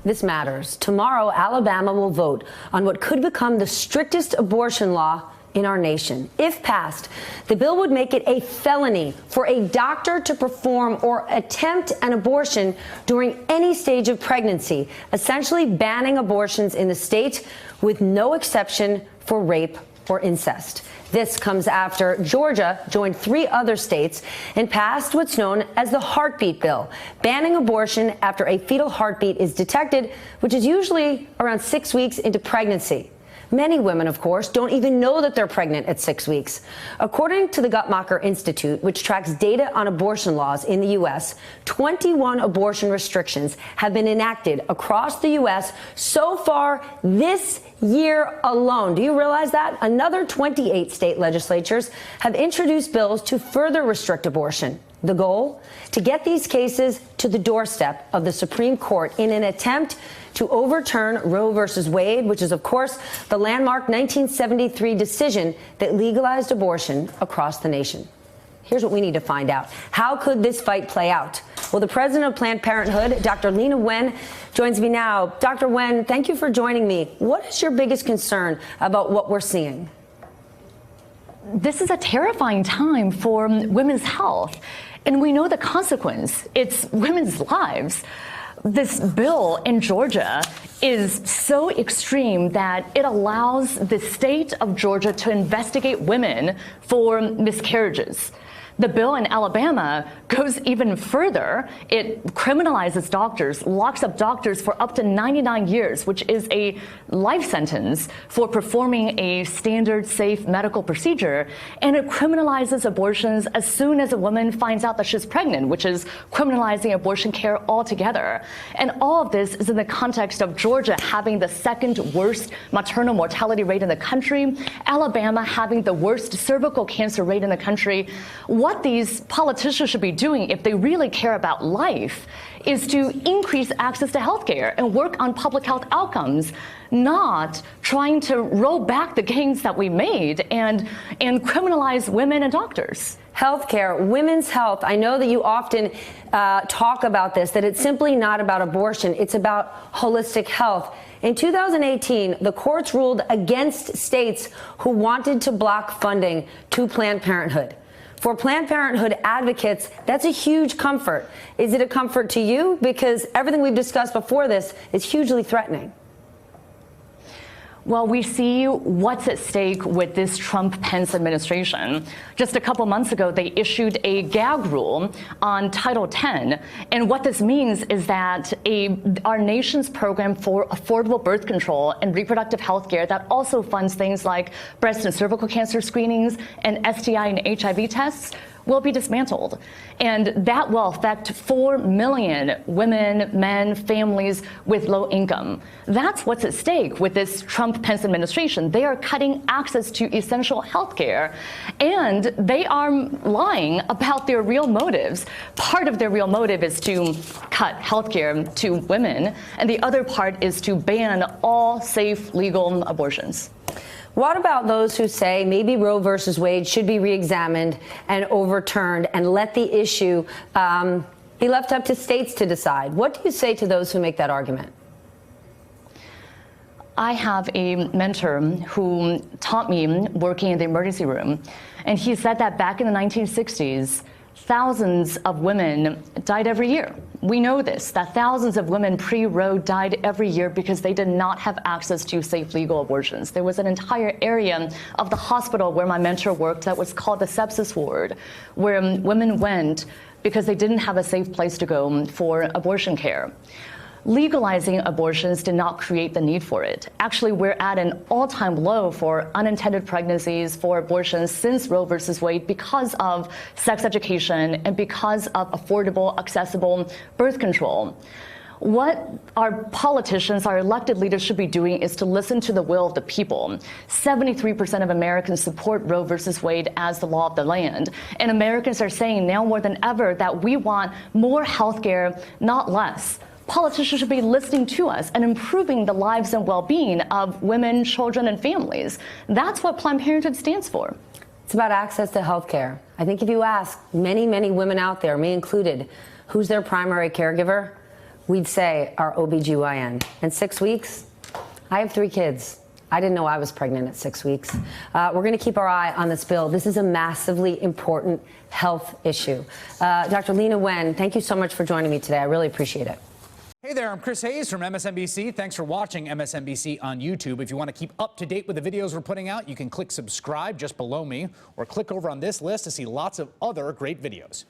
This matters. Tomorrow, Alabama will vote on what could become the strictest abortion law in our nation. If passed, the bill would make it a felony for a doctor to perform or attempt an abortion during any stage of pregnancy, essentially banning abortions in the state with no exception for rape or incest. This comes after Georgia joined 3 other states and passed what's known as the heartbeat bill, banning abortion after a fetal heartbeat is detected, which is usually around 6 weeks into pregnancy. Many women, of course, don't even know that they're pregnant at 6 weeks. According to the Guttmacher Institute, which tracks data on abortion laws in the U.S., 21 abortion restrictions have been enacted across the U.S. so far this year alone. Do you realize that? Another 28 state legislatures have introduced bills to further restrict abortion. The goal? To get these cases to the doorstep of the Supreme Court in an attempt to overturn Roe v. Wade, which is, of course, the landmark 1973 decision that legalized abortion across the nation. Here's what we need to find out. How could this fight play out? Well, the president of Planned Parenthood, Dr. Leana Wen, joins me now. Dr. Wen, thank you for joining me. What is your biggest concern about what we're seeing? This is a terrifying time for women's health, and we know the consequence. It's women's lives. This bill in Georgia is so extreme that it allows the state of Georgia to investigate women for miscarriages. The bill in Alabama goes even further. It criminalizes doctors, locks up doctors for up to 99 years, which is a life sentence for performing a standard, safe medical procedure. And it criminalizes abortions as soon as a woman finds out that she's pregnant, which is criminalizing abortion care altogether. And all of this is in the context of Georgia having the second worst maternal mortality rate in the country, Alabama having the worst cervical cancer rate in the country. What these politicians should be doing, if they really care about life, is to increase access to health care and work on public health outcomes, not trying to roll back the gains that we made and criminalize women and doctors. Healthcare, women's health. I know that you often talk about this, that it's simply not about abortion. It's about holistic health. In 2018, the courts ruled against states who wanted to block funding to Planned Parenthood. For Planned Parenthood advocates, that's a huge comfort. Is it a comfort to you? Because everything we've discussed before this is hugely threatening. Well, we see what's at stake with this Trump-Pence administration. Just a couple months ago, they issued a gag rule on Title X. And what this means is that our nation's program for affordable birth control and reproductive health care that also funds things like breast and cervical cancer screenings and STI and HIV tests will be dismantled. And that will affect 4 million women, men, families with low income. That's what's at stake with this Trump-Pence administration. They are cutting access to essential health care, and they are lying about their real motives. Part of their real motive is to cut health care to women, and the other part is to ban all safe, legal abortions. What about those who say maybe Roe versus Wade should be reexamined and overturned and let the issue be left up to states to decide? What do you say to those who make that argument? I have a mentor who taught me working in the emergency room, and he said that back in the 1960s, thousands of women died every year. We know this, that thousands of women pre-Roe died every year because they did not have access to safe legal abortions. There was an entire area of the hospital where my mentor worked that was called the sepsis ward, where women went because they didn't have a safe place to go for abortion care. Legalizing abortions did not create the need for it. Actually, we're at an all-time low for unintended pregnancies, for abortions since Roe versus Wade because of sex education and because of affordable, accessible birth control. What our politicians, our elected leaders should be doing is to listen to the will of the people. 73% of Americans support Roe versus Wade as the law of the land. And Americans are saying now more than ever that we want more health care, not less. Politicians should be listening to us and improving the lives and well-being of women, children, and families. That's what Planned Parenthood stands for. It's about access to health care. I think if you ask many, many women out there, me included, who's their primary caregiver, we'd say our OBGYN. In 6 weeks, I have 3 kids. I didn't know I was pregnant at 6 weeks. We're going to keep our eye on this bill. This is a massively important health issue. Dr. Leana Wen, thank you so much for joining me today. I really appreciate it. Hey there, I'm Chris Hayes from MSNBC. Thanks for watching MSNBC on YouTube. If you want to keep up to date with the videos we're putting out, you can click subscribe just below me or click over on this list to see lots of other great videos.